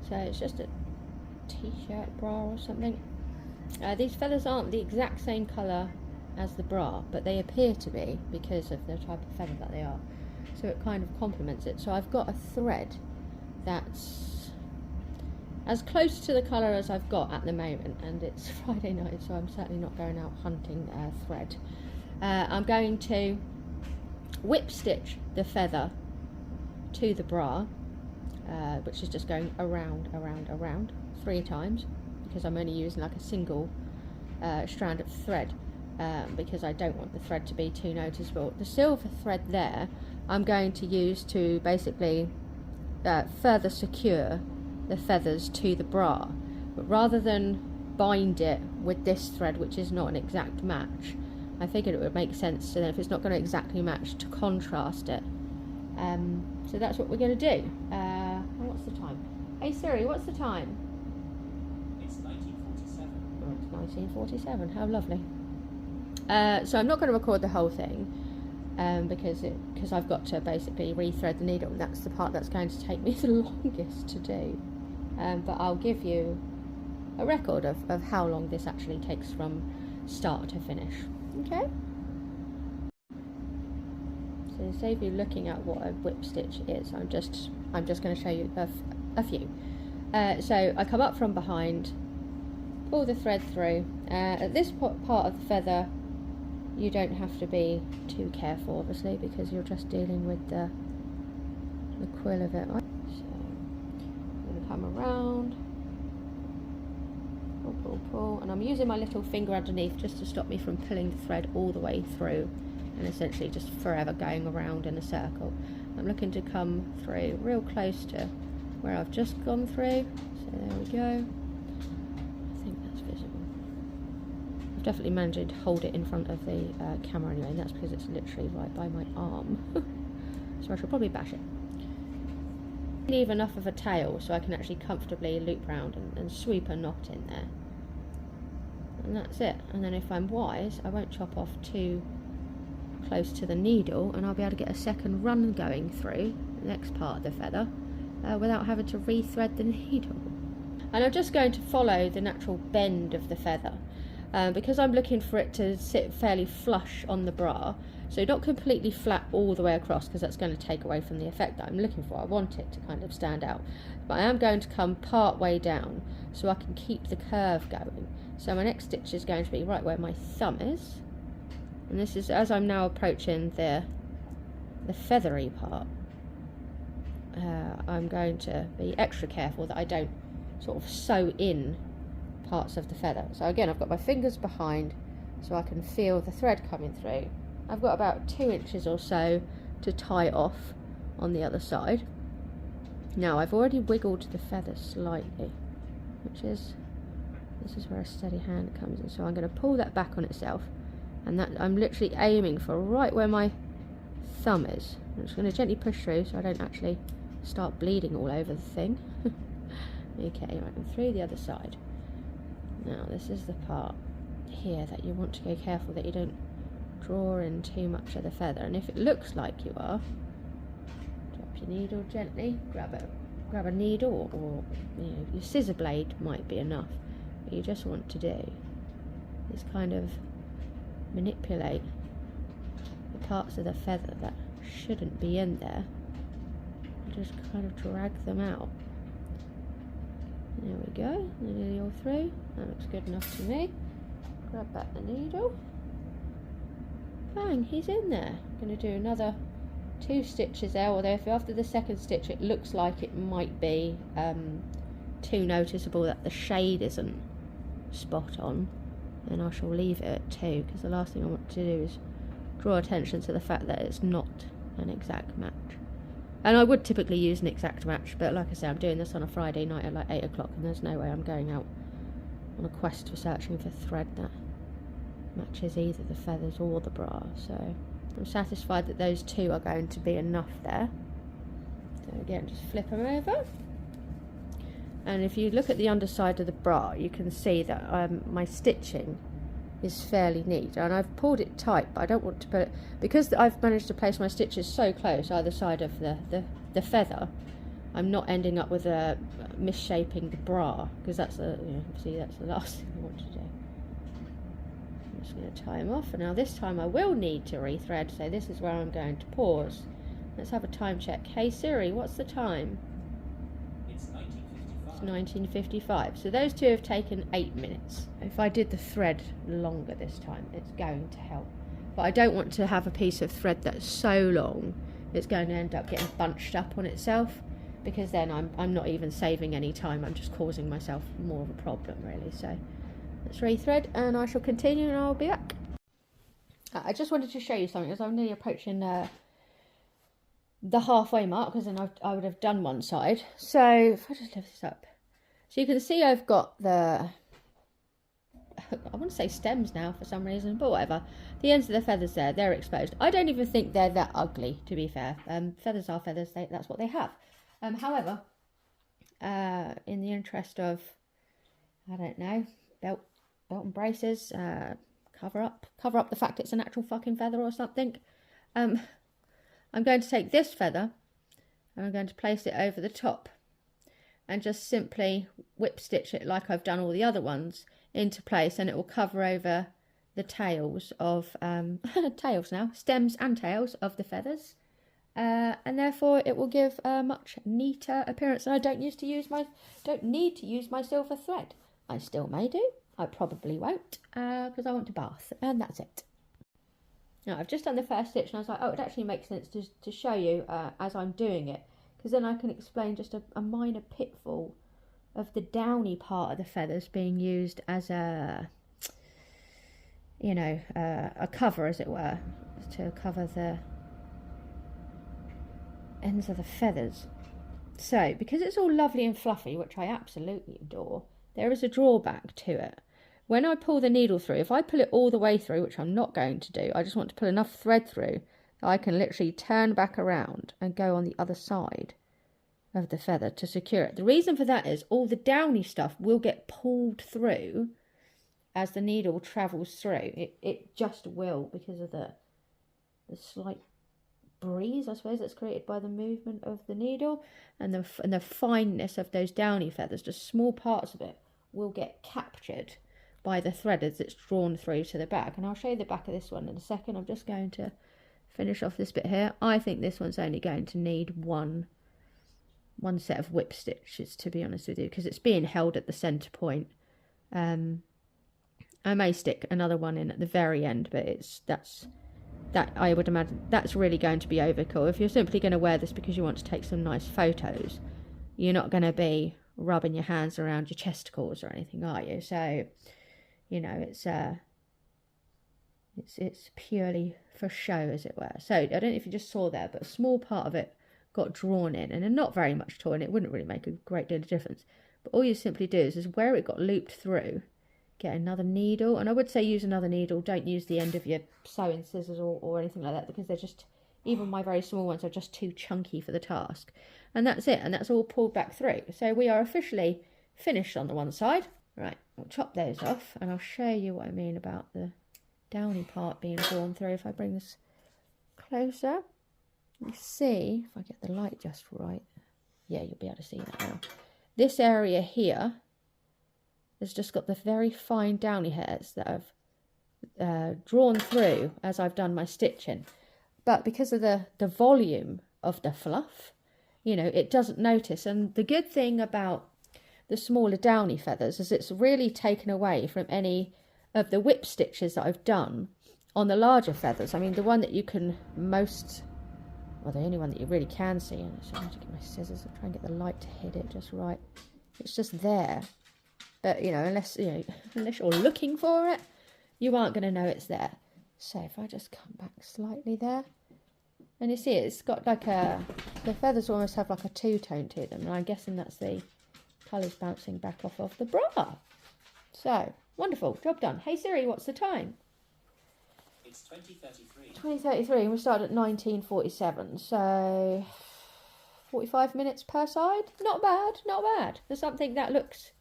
So it's just a t-shirt, bra or something. These feathers aren't the exact same colour as the bra, but they appear to be because of the type of feather that they are. So it kind of complements it. So I've got a thread that's as close to the colour as I've got at the moment, and it's Friday night, so I'm certainly not going out hunting thread. I'm going to whip stitch the feather to the bra, which is just going around 3 times, because I'm only using like a single strand of thread, because I don't want the thread to be too noticeable. The silver thread there I'm going to use to basically further secure the feathers to the bra, but rather than bind it with this thread, which is not an exact match, I figured it would make sense to then, if it's not going to exactly match, to contrast it. So that's what we're going to do. What's the time? Hey Siri, what's the time? It's 1947. Oh, it's 1947. How lovely. So I'm not going to record the whole thing, because I've got to basically rethread the needle, and that's the part that's going to take me the longest to do. But I'll give you a record of how long this actually takes from start to finish. Okay? So to save you looking at what a whip stitch is, I'm just going to show you a few. So I come up from behind, pull the thread through. At this part of the feather, you don't have to be too careful, obviously, because you're just dealing with the quill of it. Right? So I'm going to come around, pull, and I'm using my little finger underneath just to stop me from pulling the thread all the way through, and essentially just forever going around in a circle. I'm looking to come through real close to where I've just gone through. So there we go. I think that's visible. I've definitely managed to hold it in front of the camera anyway, and that's because it's literally right by my arm. So I should probably bash it. Leave enough of a tail so I can actually comfortably loop round and sweep a knot in there. And that's it. And then if I'm wise, I won't chop off too close to the needle, and I'll be able to get a second run going through the next part of the feather without having to rethread the needle. And I'm just going to follow the natural bend of the feather, because I'm looking for it to sit fairly flush on the bra, so not completely flat all the way across, because that's going to take away from the effect that I'm looking for. I want it to kind of stand out, but I am going to come part way down so I can keep the curve going. So my next stitch is going to be right where my thumb is, and this is as I'm now approaching the feathery part. I'm going to be extra careful that I don't sort of sew in parts of the feather. So again, I've got my fingers behind so I can feel the thread coming through. I've got about 2 inches or so to tie off on the other side. Now I've already wiggled the feather slightly, this is where a steady hand comes in. So I'm going to pull that back on itself, and that I'm literally aiming for right where my thumb is. I'm just going to gently push through so I don't actually start bleeding all over the thing. Okay, right, I'm through the other side. Now this is the part here that you want to go careful that you don't draw in too much of the feather, and if it looks like you are, drop your needle gently, grab a needle, or you know, your scissor blade might be enough. What you just want to do is kind of manipulate the parts of the feather that shouldn't be in there, and just kind of drag them out. There we go, nearly all through. That looks good enough to me. Grab back the needle. Bang, he's in there. I'm going to do another 2 stitches there, although if after the second stitch it looks like it might be too noticeable that the shade isn't spot on, then I shall leave it at 2, because the last thing I want to do is draw attention to the fact that it's not an exact match. And I would typically use an exact match, but like I say, I'm doing this on a Friday night at like 8 o'clock, and there's no way I'm going out on a quest for searching for thread that matches either the feathers or the bra. So I'm satisfied that those 2 are going to be enough there. So again, just flip them over. And if you look at the underside of the bra, you can see that my stitching is fairly neat, and I've pulled it tight, but I don't want to put it, because I've managed to place my stitches so close either side of the feather, I'm not ending up with a misshaping the bra, because that's the, you know, see, that's the last thing I want to do. I'm just going to tie them off, and now this time I will need to rethread, so this is where I'm going to pause. Let's have a time check. Hey Siri, what's the time? It's 1955. It's 1955. So those two have taken 8 minutes. If I did the thread longer this time, it's going to help. But I don't want to have a piece of thread that's so long it's going to end up getting bunched up on itself, because then I'm not even saving any time, I'm just causing myself more of a problem really. So let's rethread and I shall continue and I'll be back. I just wanted to show you something as I'm nearly approaching the halfway mark, because then I would have done one side. So if I just lift this up, so you can see I've got the, I want to say stems now for some reason, but whatever. The ends of the feathers there, they're exposed. I don't even think they're that ugly, to be fair. Feathers are feathers, that's what they have. However, in the interest of, I don't know, belt and braces, cover up the fact it's an actual fucking feather or something. I'm going to take this feather and I'm going to place it over the top and just simply whip stitch it like I've done all the other ones into place, and it will cover over the tails of stems and tails of the feathers, and therefore it will give a much neater appearance. And I don't need to use my silver thread. I still may do. I probably won't, because I want to bath, and that's it. Now I've just done the first stitch, and I was like, oh, it actually makes sense to show you as I'm doing it, because then I can explain just a minor pitfall of the downy part of the feathers being used as a, you know, a cover, as it were, to cover the ends of the feathers. So because it's all lovely and fluffy, which I absolutely adore, there is a drawback to it. When I pull the needle through, if I pull it all the way through, which I'm not going to do, I just want to pull enough thread through that I can literally turn back around and go on the other side of the feather to secure it. The reason for that is all the downy stuff will get pulled through as the needle travels through. It just will, because of the slight breeze, I suppose, that's created by the movement of the needle and the fineness of those downy feathers. Just small parts of it will get captured by the thread as it's drawn through to the back. And I'll show you the back of this one in a second. I'm just going to finish off this bit here. I think this one's only going to need one set of whip stitches, to be honest with you, because it's being held at the centre point. I may stick another one in at the very end, but that I would imagine that's really going to be overkill. If you're simply going to wear this because you want to take some nice photos, you're not going to be rubbing your hands around your chesticles or anything, are you? So, you know, it's purely for show, as it were. So I don't know if you just saw there, but a small part of it got drawn in, and not very much at all, and it wouldn't really make a great deal of difference. But all you simply do is where it got looped through, get another needle, and I would say use another needle. Don't use the end of your sewing scissors or anything like that, because they're just, even my very small ones are just too chunky for the task. And that's it, and that's all pulled back through. So we are officially finished on the one side. Right, we'll chop those off, and I'll show you what I mean about the downy part being drawn through. If I bring this closer, you see, if I get the light just right, yeah, you'll be able to see that now. This area here has just got the very fine downy hairs that I've drawn through as I've done my stitching. But because of the volume of the fluff, you know, it doesn't notice. And the good thing about the smaller downy feathers is it's really taken away from any of the whip stitches that I've done on the larger feathers. I mean, the one that you can most, well, the only one that you really can see, and so I have to get my scissors and try and get the light to hit it just right. It's just there. But, you know, unless you're looking for it, you aren't going to know it's there. So if I just come back slightly there, and you see it's got like the feathers almost have like a two-tone to them, and I'm guessing that's the colours bouncing back off of the bra. So, wonderful, job done. Hey Siri, what's the time? It's 20:33. 20:33, and we started at 19:47, so 45 minutes per side. Not bad, not bad. There's something that looks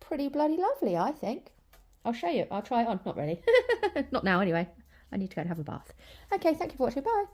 pretty bloody lovely, I think. I'll show you. I'll try it on. Not really. Not now, anyway. I need to go and have a bath. Okay, thank you for watching. Bye.